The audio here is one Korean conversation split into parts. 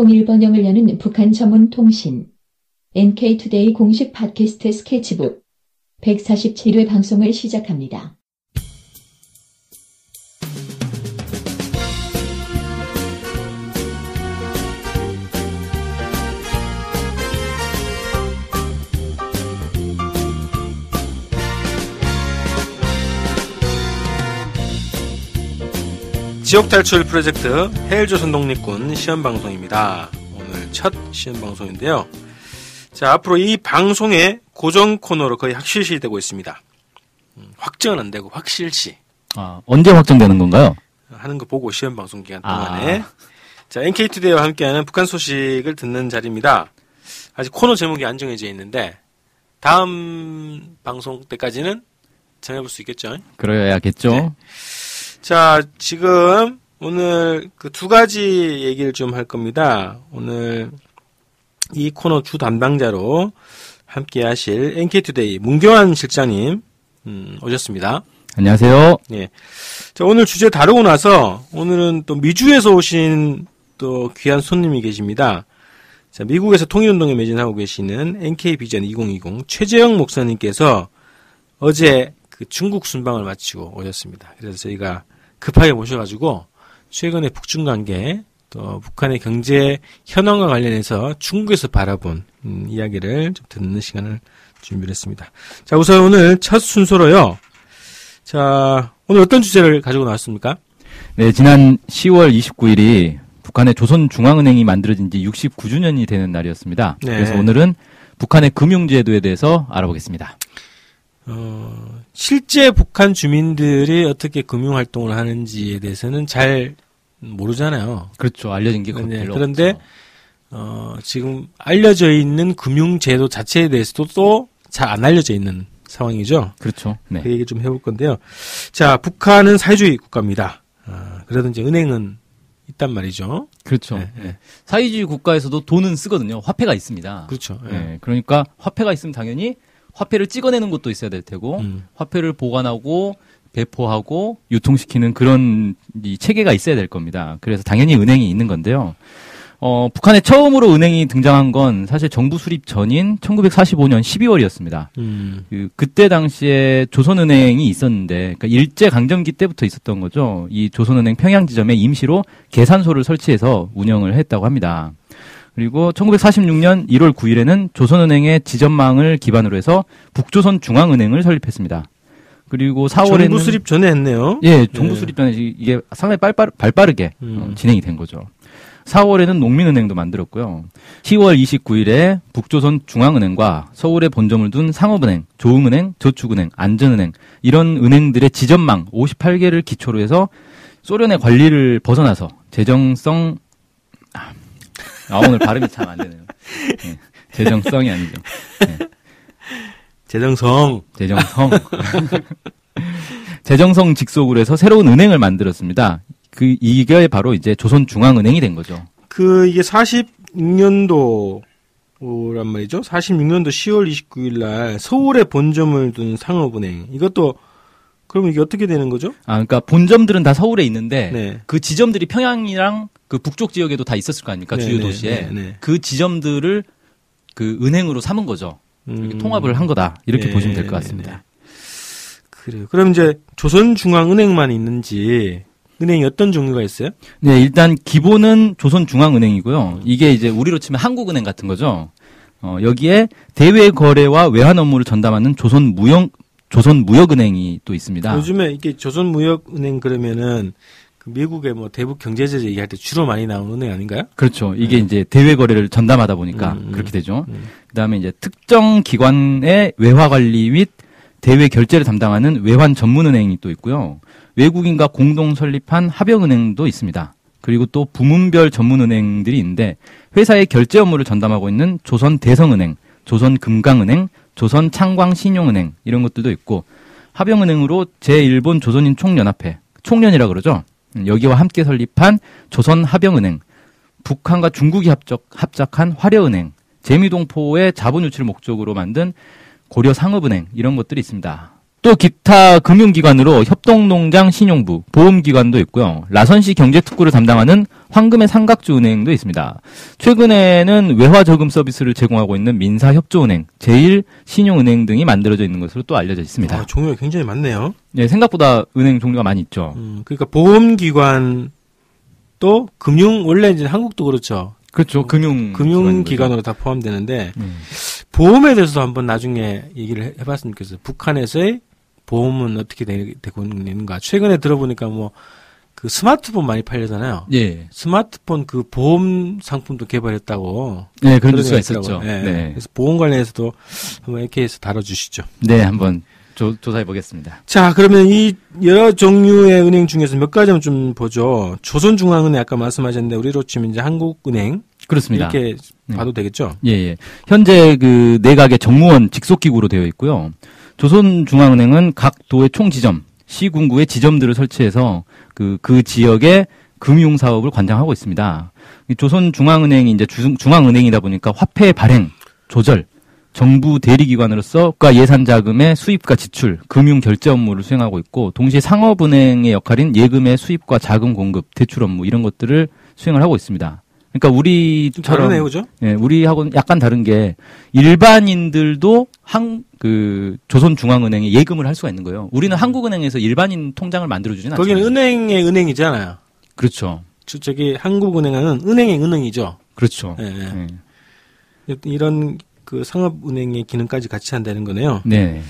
통일번영을 여는 북한 전문 통신 NK투데이 공식 팟캐스트 스케치북 147회 방송을 시작합니다. 지옥탈출 프로젝트 해일조선 독립군 시험방송입니다. 오늘 첫 시험방송인데요. 자, 앞으로 이 방송의 고정 코너로 거의 확실시 되고 있습니다. 확정은 안 되고 확실시. 언제 확정되는 건가요? 하는 거 보고 시험방송 기간 동안에. 자, NK투데이와 함께하는 북한 소식을 듣는 자리입니다. 아직 코너 제목이 안 정해져 있는데 다음 방송 때까지는 정해볼 수 있겠죠? 그래야겠죠. 네. 자, 지금 오늘 그 두 가지 얘기를 좀 할 겁니다. 오늘 이 코너 주 담당자로 함께 하실 NK투데이 문경환 실장님 오셨습니다. 안녕하세요. 예. 자, 오늘 주제 다루고 나서 오늘은 또 미주에서 오신 또 귀한 손님이 계십니다. 자, 미국에서 통일운동에 매진하고 계시는 NK비전 2020 최재형 목사님께서 어제 그 중국 순방을 마치고 오셨습니다. 그래서 저희가 급하게 모셔가지고 최근의 북중 관계 또 북한의 경제 현황과 관련해서 중국에서 바라본 이야기를 좀 듣는 시간을 준비를 했습니다. 자, 우선 오늘 첫 순서로요. 자, 오늘 어떤 주제를 가지고 나왔습니까? 네, 지난 10월 29일이 북한의 조선중앙은행이 만들어진 지 69주년이 되는 날이었습니다. 네. 그래서 오늘은 북한의 금융제도에 대해서 알아보겠습니다. 실제 북한 주민들이 어떻게 금융활동을 하는지에 대해서는 잘 모르잖아요. 그렇죠. 알려진 게 네, 별로 그런데 없죠. 지금 알려져 있는 금융제도 자체에 대해서도 또 잘 안 알려져 있는 상황이죠. 그렇죠. 네. 그 얘기 좀 해볼 건데요. 자, 북한은 사회주의 국가입니다. 그래도 이제 은행은 있단 말이죠. 그렇죠. 네, 네. 사회주의 국가에서도 돈은 쓰거든요. 화폐가 있습니다. 그렇죠. 네. 네, 그러니까 화폐가 있으면 당연히 화폐를 찍어내는 것도 있어야 될 테고 화폐를 보관하고 배포하고 유통시키는 그런 이 체계가 있어야 될 겁니다. 그래서 당연히 은행이 있는 건데요. 북한에 처음으로 은행이 등장한 건 사실 정부 수립 전인 1945년 12월이었습니다. 그때 당시에 조선은행이 있었는데, 그러니까 일제강점기 때부터 있었던 거죠. 이 조선은행 평양 지점에 임시로 계산소를 설치해서 운영을 했다고 합니다. 그리고 1946년 1월 9일에는 조선은행의 지점망을 기반으로 해서 북조선 중앙은행을 설립했습니다. 그리고 4월에는 정부 수립 전에 했네요. 예, 정부 수립 전에 이게 상당히 발빠르게 진행이 된 거죠. 4월에는 농민은행도 만들었고요. 10월 29일에 북조선 중앙은행과 서울에 본점을 둔 상업은행, 조흥은행, 저축은행, 안전은행 이런 은행들의 지점망 58개를 기초로 해서 소련의 관리를 벗어나서 재정성 오늘 발음이 참 안 되네요. 네, 재정성이 아니죠. 네. 재정성. 재정성 직속으로 해서 새로운 은행을 만들었습니다. 이게 바로 이제 조선중앙은행이 된 거죠. 이게 46년도란 말이죠. 46년도 10월 29일 날 서울에 본점을 둔 상업은행. 이것도, 그러면 이게 어떻게 되는 거죠? 그러니까 본점들은 다 서울에 있는데, 네. 그 지점들이 평양이랑 그 북쪽 지역에도 다 있었을 거 아닙니까? 주요 도시에. 그 지점들을 그 은행으로 삼은 거죠. 이렇게 통합을 한 거다. 이렇게 보시면 될 것 같습니다. 그래요. 그럼 이제 조선중앙은행만 있는지, 은행이 어떤 종류가 있어요? 네, 일단 기본은 조선중앙은행이고요. 이게 이제 우리로 치면 한국은행 같은 거죠. 여기에 대외 거래와 외환 업무를 전담하는 조선무역은행이 또 있습니다. 요즘에 이게 조선무역은행 그러면은 그 미국의 뭐 대북 경제제재 얘기할 때 주로 많이 나오는 은행 아닌가요? 그렇죠. 이게 이제 대외 거래를 전담하다 보니까 그렇게 되죠. 그다음에 이제 특정 기관의 외화 관리 및 대외 결제를 담당하는 외환 전문은행이 또 있고요. 외국인과 공동 설립한 합영은행도 있습니다. 그리고 또 부문별 전문은행들이 있는데 회사의 결제 업무를 전담하고 있는 조선대성은행, 조선금강은행, 조선창광신용은행 이런 것들도 있고 합영은행으로 제1본 조선인 총연합회, 총련이라 그러죠. 여기와 함께 설립한 조선합영은행, 북한과 중국이 합작한 화려은행, 재미동포의 자본 유치를 목적으로 만든 고려상업은행 이런 것들이 있습니다. 또 기타 금융기관으로 협동농장 신용부, 보험기관도 있고요. 라선시 경제특구를 담당하는 황금의 삼각주은행도 있습니다. 최근에는 외화저금 서비스를 제공하고 있는 민사협조은행, 제일신용은행 등이 만들어져 있는 것으로 또 알려져 있습니다. 종류가 굉장히 많네요. 네, 생각보다 은행 종류가 많이 있죠. 그러니까 보험기관 또 금융, 원래 이제 한국도 그렇죠. 그렇죠. 금융기관으로 다 포함되는데, 보험에 대해서도 한번 나중에 얘기를 해봤으면 좋겠어요. 북한에서의 보험은 어떻게 되고 있는가. 최근에 들어보니까 그 스마트폰 많이 팔려잖아요. 예. 스마트폰 그 보험 상품도 개발했다고. 네, 그런 뉴스가 있었죠. 네. 네. 그래서 보험 관련해서도 한번 AK에서 다뤄주시죠. 네, 한번 조사해 보겠습니다. 자, 그러면 이 여러 종류의 은행 중에서 몇 가지만 좀 보죠. 조선중앙은행 아까 말씀하셨는데 우리로 치면 이제 한국은행. 그렇습니다. 이렇게 봐도 되겠죠? 예, 예. 현재 그 내각의 정무원 직속기구로 되어 있고요. 조선중앙은행은 각 도의 총지점, 시군구의 지점들을 설치해서 그 지역의 금융사업을 관장하고 있습니다. 조선중앙은행이 이제 중앙은행이다 보니까 화폐 발행, 조절, 정부 대리기관으로서 국가 예산 자금의 수입과 지출, 금융 결제 업무를 수행하고 있고, 동시에 상업은행의 역할인 예금의 수입과 자금 공급, 대출 업무 이런 것들을 수행을 하고 있습니다. 그러니까 우리처럼 다르네요, 그죠? 예, 우리하고는 약간 다른 게 일반인들도 조선중앙은행에 예금을 할 수가 있는 거예요. 우리는 한국은행에서 일반인 통장을 만들어주진 않잖아요. 거기는 은행의 은행이잖아요. 그렇죠. 저기 한국은행은 은행의 은행이죠. 그렇죠. 예, 예. 예. 이런 그 상업은행의 기능까지 같이 한다는 거네요. 네.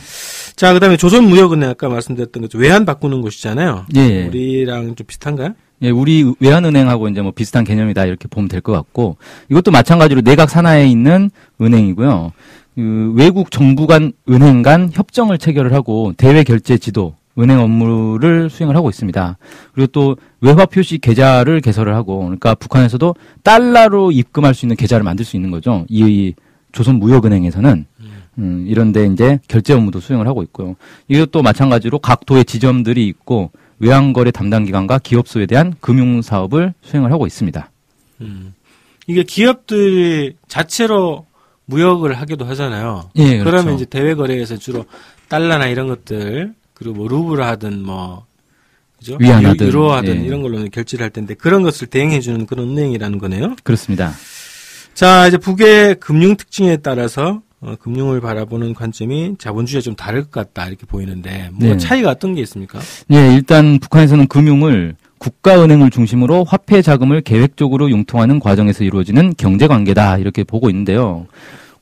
자, 그다음에 조선무역은행 아까 말씀드렸던 것처럼 외환 바꾸는 곳이잖아요. 예. 우리랑 좀 비슷한가요? 예, 우리 외환은행하고 이제 비슷한 개념이다 이렇게 보면 될 것 같고, 이것도 마찬가지로 내각 산하에 있는 은행이고요. 외국 정부 간 은행 간 협정을 체결을 하고 대외 결제 지도, 은행 업무를 수행을 하고 있습니다. 그리고 또 외화 표시 계좌를 개설을 하고, 그러니까 북한에서도 달러로 입금할 수 있는 계좌를 만들 수 있는 거죠. 이 조선무역은행에서는 이런데 이제 결제 업무도 수행을 하고 있고요. 이것도 마찬가지로 각 도의 지점들이 있고 외환거래 담당 기관과 기업소에 대한 금융 사업을 수행을 하고 있습니다. 이게 기업들이 자체로 무역을 하기도 하잖아요. 예, 그렇죠. 그러면 이제 대외 거래에서 주로 달러나 이런 것들, 그리고 루블 하든 그죠? 위안하든 유로하든 예. 이런 걸로 결제를 할 텐데 그런 것을 대행해주는 그런 은행이라는 거네요. 그렇습니다. 자, 이제 북의 금융 특징에 따라서 금융을 바라보는 관점이 자본주의가 좀 다를 것 같다 이렇게 보이는데 뭐 네. 차이가 어떤 게 있습니까? 예, 일단 북한에서는 금융을 국가은행을 중심으로 화폐 자금을 계획적으로 융통하는 과정에서 이루어지는 경제관계다 이렇게 보고 있는데요.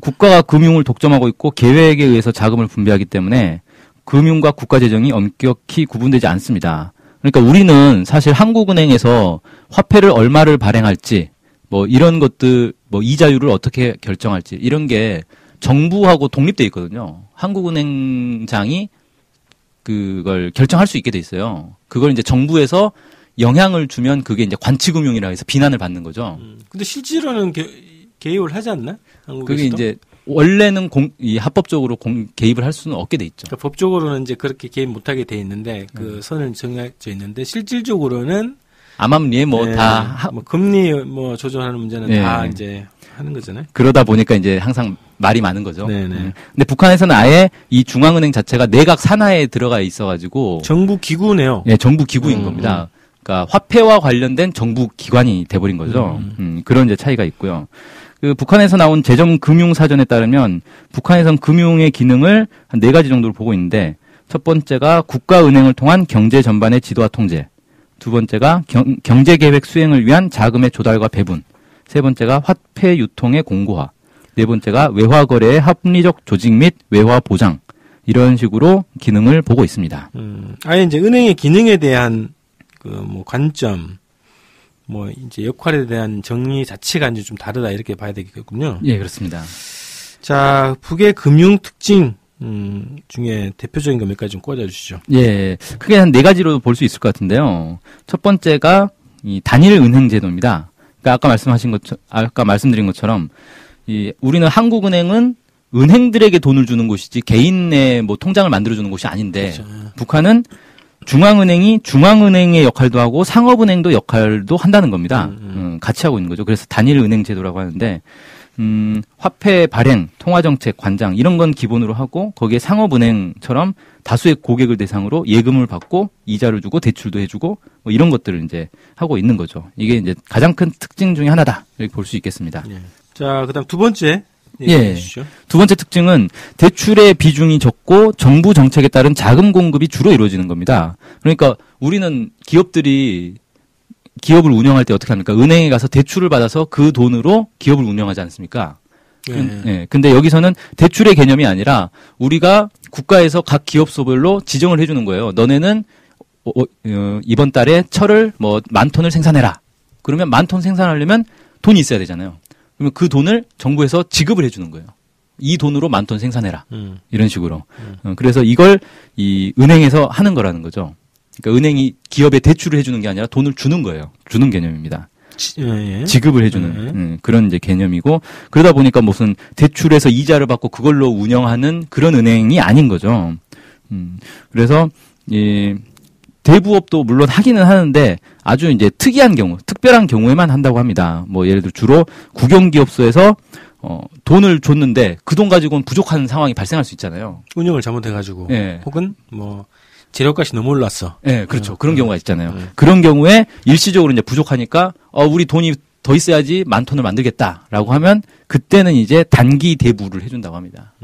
국가가 금융을 독점하고 있고 계획에 의해서 자금을 분배하기 때문에 금융과 국가재정이 엄격히 구분되지 않습니다. 그러니까 우리는 사실 한국은행에서 화폐를 얼마를 발행할지 이런 것들 이자율을 어떻게 결정할지 이런 게 정부하고 독립돼 있거든요. 한국은행장이 그걸 결정할 수 있게 돼 있어요. 그걸 이제 정부에서 영향을 주면 그게 이제 관치금융이라 해서 비난을 받는 거죠. 근데 실제로는 개입을 하지 않나? 한국에서도? 그게 이제 원래는 합법적으로 개입을 할 수는 없게 돼 있죠. 그러니까 법적으로는 이제 그렇게 개입 못하게 돼 있는데 그 선을 정해져 있는데 실질적으로는 암암리에 금리 조정하는 문제는 네. 다 이제 하는 거잖아요. 그러다 보니까 이제 항상 말이 많은 거죠. 네네. 근데 북한에서는 아예 이 중앙은행 자체가 내각 산하에 들어가 있어가지고 정부 기구네요. 네, 정부 기구인 겁니다. 그러니까 화폐와 관련된 정부 기관이 돼버린 거죠. 그런 이제 차이가 있고요. 북한에서 나온 재정금융사전에 따르면 북한에선 금융의 기능을 한 4가지 정도로 보고 있는데 첫 번째가 국가은행을 통한 경제 전반의 지도와 통제, 두 번째가 경제계획 수행을 위한 자금의 조달과 배분, 세 번째가 화폐 유통의 공고화, 네 번째가 외화거래의 합리적 조직 및 외화 보장, 이런 식으로 기능을 보고 있습니다. 아예 이제 은행의 기능에 대한 관점, 이제 역할에 대한 정리 자체가 이제 좀 다르다 이렇게 봐야 되겠군요. 예, 그렇습니다. 자, 북의 금융 특징 중에 대표적인 거 몇 가지 좀 꽂아주시죠. 예, 크게 한 4가지로 볼 수 있을 것 같은데요. 첫 번째가 이 단일 은행 제도입니다. 그러니까 아까 말씀드린 것처럼 우리는 한국은행은 은행들에게 돈을 주는 곳이지 개인의 통장을 만들어주는 곳이 아닌데 그렇죠. 북한은 중앙은행이 중앙은행의 역할도 하고 상업은행도 역할도 한다는 겁니다. 같이 하고 있는 거죠. 그래서 단일 은행 제도라고 하는데 화폐 발행, 통화정책, 관장 이런 건 기본으로 하고 거기에 상업은행처럼 다수의 고객을 대상으로 예금을 받고 이자를 주고 대출도 해주고 뭐 이런 것들을 이제 하고 있는 거죠. 이게 이제 가장 큰 특징 중에 하나다 이렇게 볼 수 있겠습니다. 예. 자, 그다음 두 번째 예. 얘기해 주시죠. 두 번째 특징은 대출의 비중이 적고 정부 정책에 따른 자금 공급이 주로 이루어지는 겁니다. 그러니까 우리는 기업을 운영할 때 어떻게 합니까? 은행에 가서 대출을 받아서 그 돈으로 기업을 운영하지 않습니까? 예. 근데 여기서는 대출의 개념이 아니라 우리가 국가에서 각 기업소별로 지정을 해주는 거예요. 너네는 이번 달에 철을 뭐 10,000톤을 생산해라. 그러면 10,000톤 생산하려면 돈이 있어야 되잖아요. 그러면 그 돈을 정부에서 지급을 해주는 거예요. 이 돈으로 10,000톤 생산해라. 이런 식으로. 그래서 이걸 이 은행에서 하는 거라는 거죠. 그러니까 은행이 기업에 대출을 해주는 게 아니라 돈을 주는 거예요. 주는 개념입니다. 예. 지급을 해주는 그런 이제 개념이고 그러다 보니까 무슨 대출해서 이자를 받고 그걸로 운영하는 그런 은행이 아닌 거죠. 그래서 이 대부업도 물론 하기는 하는데 아주 이제 특이한 경우, 특별한 경우에만 한다고 합니다. 뭐 예를 들어 주로 국영기업소에서 돈을 줬는데 그 돈 가지고는 부족한 상황이 발생할 수 있잖아요. 운영을 잘못해가지고 예. 혹은 뭐 재료값이 너무 올랐어. 네, 그렇죠. 그런 경우가 있잖아요. 그런 경우에 일시적으로 이제 부족하니까, 우리 돈이 더 있어야지 10,000톤을 만들겠다라고 하면, 그때는 이제 단기 대부를 해준다고 합니다.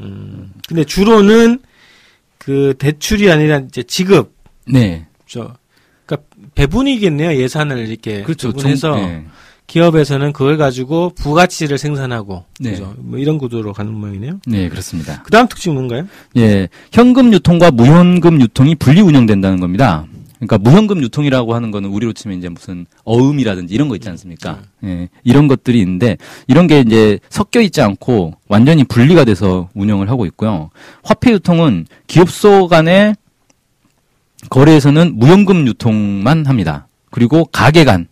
근데 주로는 그 대출이 아니라 이제 지급. 네. 그러니까 배분이겠네요. 예산을 이렇게. 그렇죠. 배분해서 네. 기업에서는 그걸 가지고 부가치를 생산하고. 네. 그죠? 뭐 이런 구도로 가는 모양이네요. 네, 그렇습니다. 그 다음 특징 뭔가요? 예. 현금 유통과 무현금 유통이 분리 운영된다는 겁니다. 그러니까 무현금 유통이라고 하는 거는 우리로 치면 이제 무슨 어음이라든지 이런 거 있지 않습니까? 예. 이런 것들이 있는데 이런 게 이제 섞여 있지 않고 완전히 분리가 돼서 운영을 하고 있고요. 화폐 유통은 기업소 간의 거래에서는 무현금 유통만 합니다. 그리고 가게 간,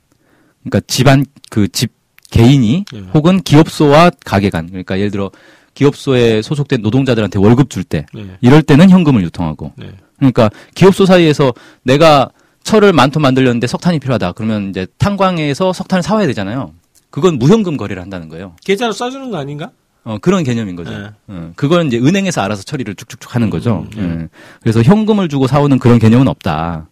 그러니까 집 개인이 혹은 기업소와 가게 간, 그러니까 예를 들어 기업소에 소속된 노동자들한테 월급 줄 때 이럴 때는 현금을 유통하고 그러니까 기업소 사이에서 내가 철을 10,000톤 만들려는데 석탄이 필요하다. 그러면 이제 탄광에서 석탄을 사와야 되잖아요. 그건 무현금 거래를 한다는 거예요. 계좌로 써주는 거 아닌가? 그런 개념인 거죠. 그건 이제 은행에서 알아서 처리를 쭉쭉쭉 하는 거죠. 그래서 현금을 주고 사오는 그런 개념은 없다.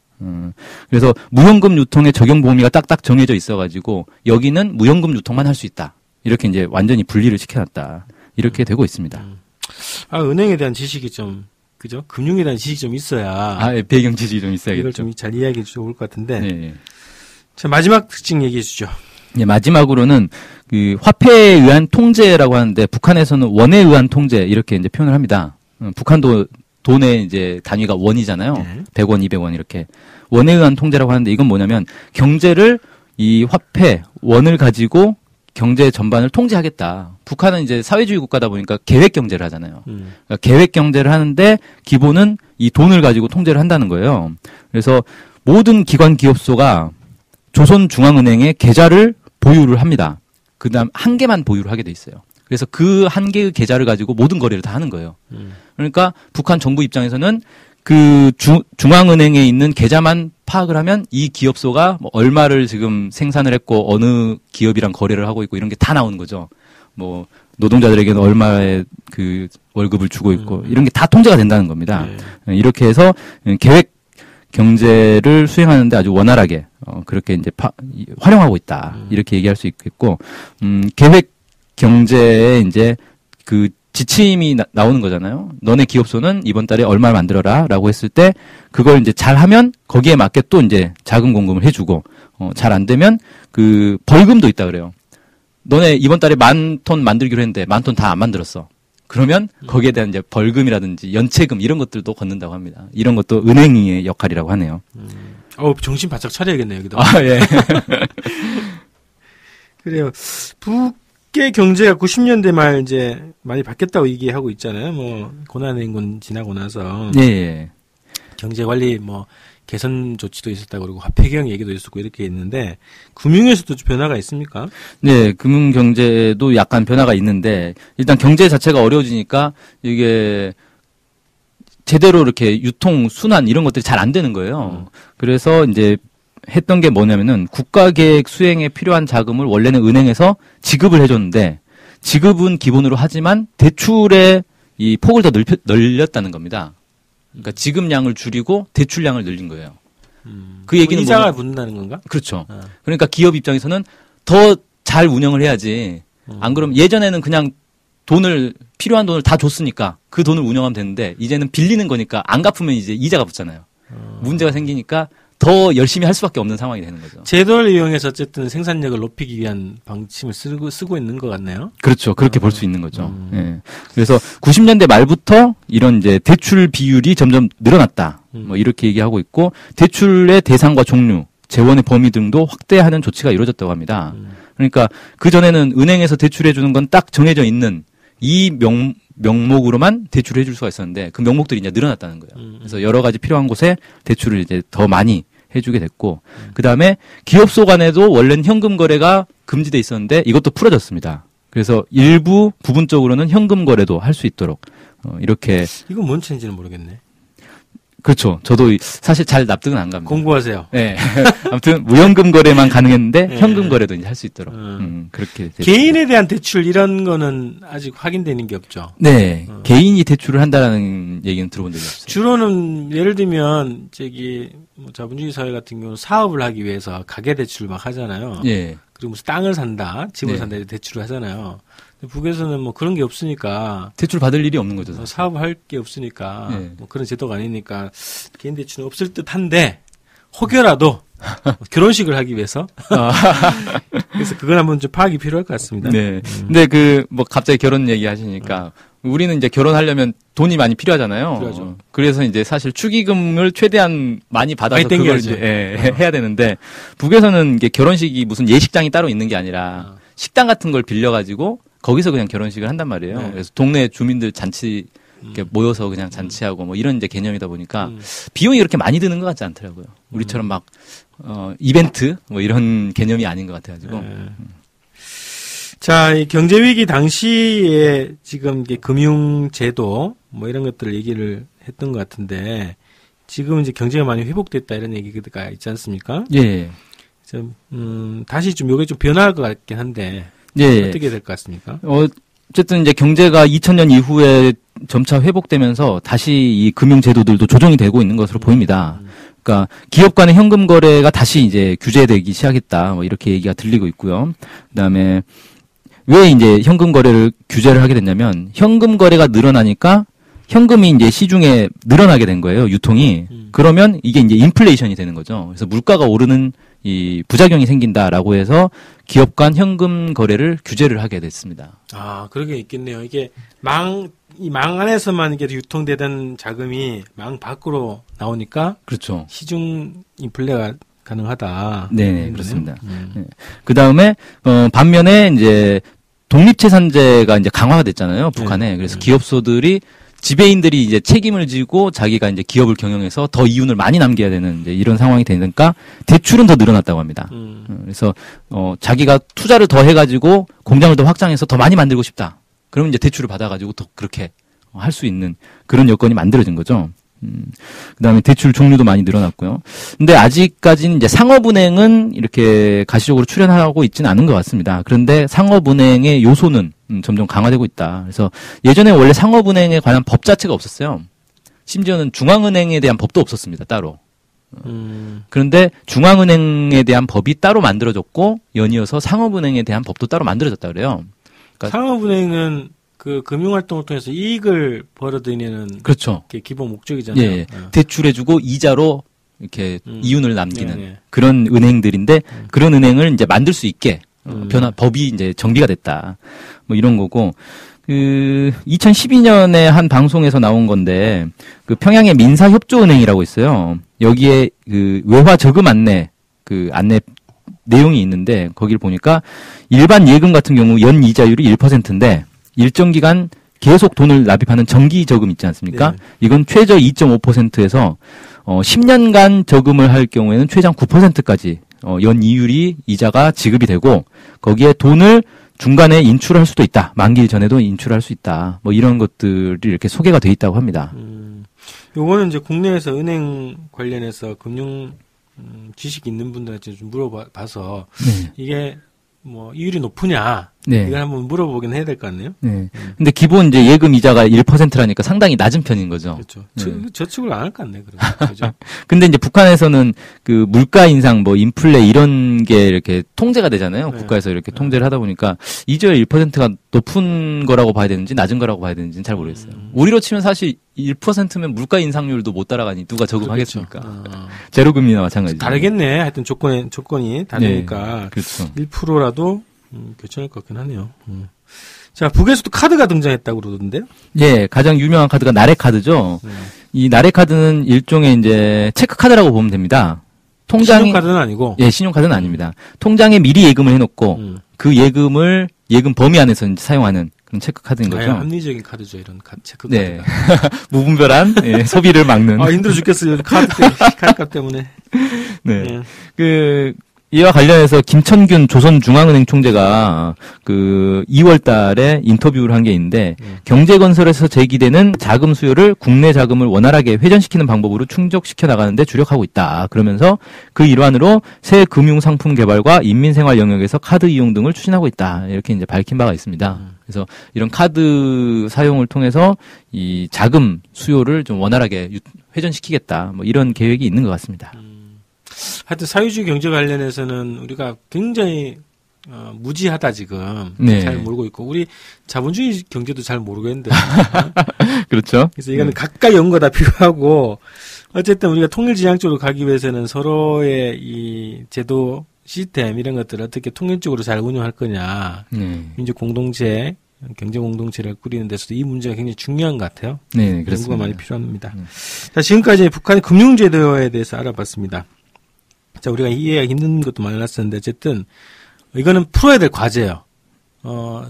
그래서 무현금 유통의 적용 범위가 딱딱 정해져 있어가지고 여기는 무현금 유통만 할 수 있다. 이렇게 이제 완전히 분리를 시켜놨다. 이렇게 되고 있습니다. 은행에 대한 지식이 좀, 그죠? 금융에 대한 지식이 좀 있어야. 배경 지식이 좀 있어야겠죠. 이걸 좀 잘 이야기해 주면 좋을 것 같은데. 네. 자, 마지막 특징 얘기해 주죠. 네, 마지막으로는 그 화폐에 의한 통제라고 하는데 북한에서는 원에 의한 통제 이렇게 이제 표현을 합니다. 북한도 돈의 이제 단위가 원이잖아요. 100원, 200원 이렇게. 원에 의한 통제라고 하는데 이건 뭐냐면 경제를 이 화폐, 원을 가지고 경제 전반을 통제하겠다. 북한은 이제 사회주의 국가다 보니까 계획 경제를 하잖아요. 그러니까 계획 경제를 하는데 기본은 이 돈을 가지고 통제를 한다는 거예요. 그래서 모든 기관 기업소가 조선중앙은행에 계좌를 보유를 합니다. 그다음 한 개만 보유를 하게 돼 있어요. 그래서 그 한 개의 계좌를 가지고 모든 거래를 다 하는 거예요. 그러니까 북한 정부 입장에서는 그 중앙은행에 있는 계좌만 파악을 하면 이 기업소가 뭐 얼마를 지금 생산을 했고 어느 기업이랑 거래를 하고 있고 이런 게 다 나오는 거죠. 뭐 노동자들에게는 얼마의 그 월급을 주고 있고 이런 게 다 통제가 된다는 겁니다. 이렇게 해서 계획 경제를 수행하는데 아주 원활하게 그렇게 이제 활용하고 있다. 이렇게 얘기할 수 있겠고 계획 경제에 이제 그 지침이 나오는 거잖아요. 너네 기업소는 이번 달에 얼마를 만들어라라고 했을 때 그걸 이제 잘하면 거기에 맞게 또 이제 자금 공급을 해주고 잘 안 되면 그 벌금도 있다 그래요. 너네 이번 달에 10,000톤 만들기로 했는데 10,000톤 다 안 만들었어. 그러면 거기에 대한 이제 벌금이라든지 연체금 이런 것들도 걷는다고 합니다. 이런 것도 은행의 역할이라고 하네요. 정신 바짝 차려야겠네요, 여기도. 예. 그래요. 북의 경제가 90년대 말 이제 많이 바뀌었다고 얘기하고 있잖아요. 뭐 고난행군 지나고 나서. 예. 경제 관리 뭐 개선 조치도 있었다고 그러고 화폐 개혁 얘기도 있었고 이렇게 있는데 금융에서도 좀 변화가 있습니까? 네, 금융 경제도 약간 변화가 있는데 일단 경제 자체가 어려워지니까 이게 제대로 이렇게 유통 순환 이런 것들이 잘 안 되는 거예요. 그래서 이제 했던 게 뭐냐면은 국가 계획 수행에 필요한 자금을 원래는 은행에서 지급을 해줬는데 지급은 기본으로 하지만 대출의 이 폭을 더 늘렸다는 겁니다. 그러니까 지급량을 줄이고 대출량을 늘린 거예요. 그 얘기는 이자가 붙는다는 건가? 그렇죠. 그러니까 기업 입장에서는 더 잘 운영을 해야지. 안 그러면 예전에는 그냥 필요한 돈을 다 줬으니까 그 돈을 운영하면 되는데 이제는 빌리는 거니까 안 갚으면 이제 이자가 붙잖아요. 문제가 생기니까 더 열심히 할 수밖에 없는 상황이 되는 거죠. 제도를 이용해서 어쨌든 생산력을 높이기 위한 방침을 쓰고 있는 것 같네요. 그렇죠. 그렇게 볼 수 있는 거죠. 예. 그래서 90년대 말부터 이런 이제 대출 비율이 점점 늘어났다. 뭐 이렇게 얘기하고 있고 대출의 대상과 종류, 재원의 범위 등도 확대하는 조치가 이루어졌다고 합니다. 그러니까 그 전에는 은행에서 대출해 주는 건 딱 정해져 있는 이 명목으로만 대출을 해줄 수가 있었는데 그 명목들이 이제 늘어났다는 거예요. 그래서 여러 가지 필요한 곳에 대출을 이제 더 많이 해주게 됐고 그 다음에 기업소 간에도 원래는 현금 거래가 금지돼 있었는데 이것도 풀어졌습니다. 그래서 일부 부분적으로는 현금 거래도 할 수 있도록 이렇게 이건 뭔 체인지는 모르겠네. 그렇죠. 저도 사실 잘 납득은 안 갑니다. 공부하세요. 네. 아무튼 무현금 거래만 가능했는데 네. 현금 거래도 이제 할 수 있도록 그렇게 됐습니다. 개인에 대한 대출 이런 거는 아직 확인되는 게 없죠. 네. 개인이 대출을 한다는 얘기는 들어본 적이 없어요. 주로는 예를 들면 뭐 자본주의 사회 같은 경우는 사업을 하기 위해서 가계 대출을 막 하잖아요. 예. 그리고 무슨 땅을 산다, 집을 네. 산다 이렇게 대출을 하잖아요. 근데 북에서는 뭐 그런 게 없으니까 대출 받을 일이 없는 거죠. 사실. 사업을 할 게 없으니까 네. 뭐 그런 제도가 아니니까 개인 대출은 없을 듯한데 혹여라도 결혼식을 하기 위해서 그래서 그건 한번 좀 파악이 필요할 것 같습니다. 네. 근데 뭐 갑자기 결혼 얘기 하시니까 우리는 이제 결혼하려면 돈이 많이 필요하잖아요. 필요하죠. 그래서 이제 사실 축의금을 최대한 많이 받아서 많이 그걸 땡겨야죠. 이제 해야 되는데 북에서는 이게 결혼식이 무슨 예식장이 따로 있는 게 아니라 식당 같은 걸 빌려가지고 거기서 그냥 결혼식을 한단 말이에요. 네. 그래서 동네 주민들 잔치 이렇게 모여서 그냥 잔치하고 뭐 이런 이제 개념이다 보니까 비용이 그렇게 많이 드는 것 같지 않더라고요. 우리처럼 막 이벤트 뭐 이런 개념이 아닌 것 같아가지고. 네. 자, 이 경제위기 당시에 지금 이게 금융제도 뭐 이런 것들을 얘기를 했던 것 같은데 지금 이제 경제가 많이 회복됐다 이런 얘기가 있지 않습니까? 예. 다시 좀 요게 좀 변화할 것 같긴 한데 예. 어떻게 될 것 같습니까? 어쨌든 이제 경제가 2000년 이후에 점차 회복되면서 다시 이 금융제도들도 조정이 되고 있는 것으로 보입니다. 그러니까 기업 간의 현금 거래가 다시 이제 규제되기 시작했다. 뭐 이렇게 얘기가 들리고 있고요. 그다음에 왜 이제 현금 거래를 규제를 하게 됐냐면 현금 거래가 늘어나니까 현금이 이제 시중에 늘어나게 된 거예요. 유통이. 그러면 이게 이제 인플레이션이 되는 거죠. 그래서 물가가 오르는 이 부작용이 생긴다라고 해서 기업 간 현금 거래를 규제를 하게 됐습니다. 아, 그러게 있겠네요. 이게 망 안에서만 이게 유통되던 자금이 망 밖으로 나오니까 그렇죠. 시중 인플레가 가능하다. 네, 그렇습니다. 네. 그 다음에, 반면에 이제 독립재산제가 이제 강화가 됐잖아요. 북한에. 그래서 기업소들이 지배인들이 이제 책임을 지고 자기가 이제 기업을 경영해서 더 이윤을 많이 남겨야 되는 이제 이런 상황이 되니까 대출은 더 늘어났다고 합니다. 그래서 자기가 투자를 더 해가지고 공장을 더 확장해서 더 많이 만들고 싶다. 그러면 이제 대출을 받아가지고 더 그렇게 할 수 있는 그런 여건이 만들어진 거죠. 그다음에 대출 종류도 많이 늘어났고요. 근데 아직까지는 이제 상업은행은 이렇게 가시적으로 출연하고 있지는 않은 것 같습니다. 그런데 상업은행의 요소는 점점 강화되고 있다. 그래서 예전에 원래 상업은행에 관한 법 자체가 없었어요. 심지어는 중앙은행에 대한 법도 없었습니다. 따로. 그런데 중앙은행에 대한 법이 따로 만들어졌고 연이어서 상업은행에 대한 법도 따로 만들어졌다 그래요. 그러니까 상업은행은 그 금융활동을 통해서 이익을 벌어들이는 그렇죠. 게 기본 목적이잖아요. 예, 대출해주고 이자로 이렇게 이윤을 남기는 네. 그런 은행들인데 그런 은행을 이제 만들 수 있게 법이 이제 정비가 됐다. 뭐 이런 거고. 2012년에 한 방송에서 나온 건데 그 평양의 민사협조은행이라고 있어요. 여기에 그 외화 저금 안내 안내 내용이 있는데 거기를 보니까 일반 예금 같은 경우 연 이자율이 1%인데 일정 기간 계속 돈을 납입하는 정기 저금 있지 않습니까? 네. 이건 최저 2.5%에서 10년간 저금을 할 경우에는 최장 9%까지 연 이율이 이자가 지급이 되고 거기에 돈을 중간에 인출할 수도 있다. 만기 전에도 인출할 수 있다. 뭐 이런 것들이 이렇게 소개가 돼 있다고 합니다. 요거는 이제 국내에서 은행 관련해서 금융 지식 있는 분들한테 좀 물어봐서 네. 이게 뭐 이율이 높으냐 네. 이걸 한번 물어보긴 해야 될 것 같네요. 네. 근데 기본 이제 예금 이자가 1%라니까 상당히 낮은 편인 거죠. 그렇죠. 저축을 안 할 것 같네, 그러면. 그죠? 근데 이제 북한에서는 그 물가 인상, 뭐 인플레 이런 게 이렇게 통제가 되잖아요. 네. 국가에서 이렇게 통제를 하다 보니까 이자율 1%가 높은 거라고 봐야 되는지 낮은 거라고 봐야 되는지는 잘 모르겠어요. 우리로 치면 사실 1%면 물가 인상률도 못 따라가니 누가 저금하겠습니까? 그렇죠. 제로금리나 마찬가지죠. 다르겠네. 하여튼 조건이 다르니까. 네, 그렇죠. 1%라도 괜찮을 것 같긴 하네요. 자, 북에서도 카드가 등장했다고 그러던데요? 예, 가장 유명한 카드가 나래 카드죠. 이 나래 카드는 일종의 이제 체크 카드라고 보면 됩니다. 통장에 신용카드는 아니고. 예, 신용카드는 아닙니다. 통장에 미리 예금을 해놓고 그 예금을 예금 범위 안에서 이제 사용하는 그런 체크 카드인 거죠. 합리적인 카드죠, 이런 체크 카드가. 네, 무분별한 예, 소비를 막는. 힘들어 죽겠어요, 카드 때문에. 네, 예. 이와 관련해서 김천균 조선중앙은행 총재가 그 2월 달에 인터뷰를 한 게 있는데 경제건설에서 제기되는 자금 수요를 국내 자금을 원활하게 회전시키는 방법으로 충족시켜 나가는데 주력하고 있다. 그러면서 그 일환으로 새 금융상품 개발과 인민생활 영역에서 카드 이용 등을 추진하고 있다. 이렇게 이제 밝힌 바가 있습니다. 그래서 이런 카드 사용을 통해서 이 자금 수요를 좀 원활하게 회전시키겠다. 뭐 이런 계획이 있는 것 같습니다. 하여튼 사회주의 경제 관련해서는 우리가 굉장히 무지하다 지금. 네. 잘 모르고 있고 우리 자본주의 경제도 잘 모르겠는데. 그렇죠. 그래서 이거는 가까이 연구가 다 필요하고 어쨌든 우리가 통일지향적으로 가기 위해서는 서로의 이 제도 시스템 이런 것들을 어떻게 통일적으로 잘 운영할 거냐. 민주 공동체, 경제 공동체를 꾸리는 데서도 이 문제가 굉장히 중요한 것 같아요. 네, 그렇습니다. 연구가 많이 필요합니다. 자, 지금까지 북한의 금융제도에 대해서 알아봤습니다. 자, 우리가 이해하기 힘든 것도 많았었는데, 어쨌든, 이거는 풀어야 될 과제예요.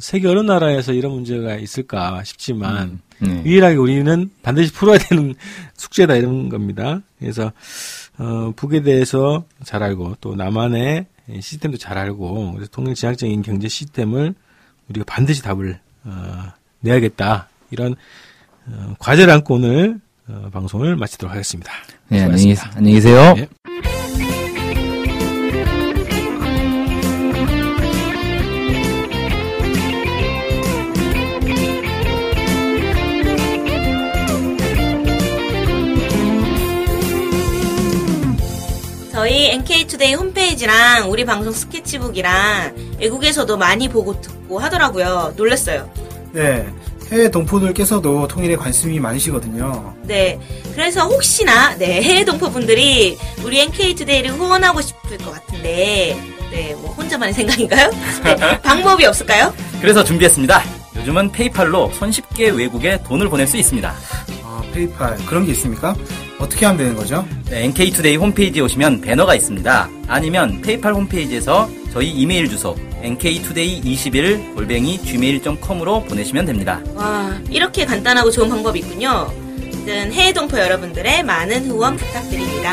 세계 어느 나라에서 이런 문제가 있을까 싶지만, 유일하게 우리는 반드시 풀어야 되는 숙제다, 이런 겁니다. 그래서, 북에 대해서 잘 알고, 또 남한의 시스템도 잘 알고, 그래서 통일지향적인 경제 시스템을 우리가 반드시 답을, 내야겠다. 이런, 과제를 안고 오늘, 방송을 마치도록 하겠습니다. 네, 안녕히 계세요. 네. 저희 NK투데이 홈페이지랑 우리 방송 스케치북이랑 외국에서도 많이 보고 듣고 하더라고요. 놀랐어요. 네, 해외 동포들께서도 통일에 관심이 많으시거든요. 네, 그래서 혹시나 해외 동포분들이 우리 NK투데이를 후원하고 싶을 것 같은데 뭐 혼자만의 생각인가요? 네, 방법이 없을까요? 그래서 준비했습니다. 요즘은 페이팔로 손쉽게 외국에 돈을 보낼 수 있습니다. 페이팔 그런 게 있습니까? 어떻게 하면 되는 거죠? 네, NK투데이 홈페이지에 오시면 배너가 있습니다. 아니면 페이팔 홈페이지에서 저희 이메일 주소 nktoday21@gmail.com으로 보내시면 됩니다. 와, 이렇게 간단하고 좋은 방법이 있군요. 해외 동포 여러분들의 많은 후원 부탁드립니다.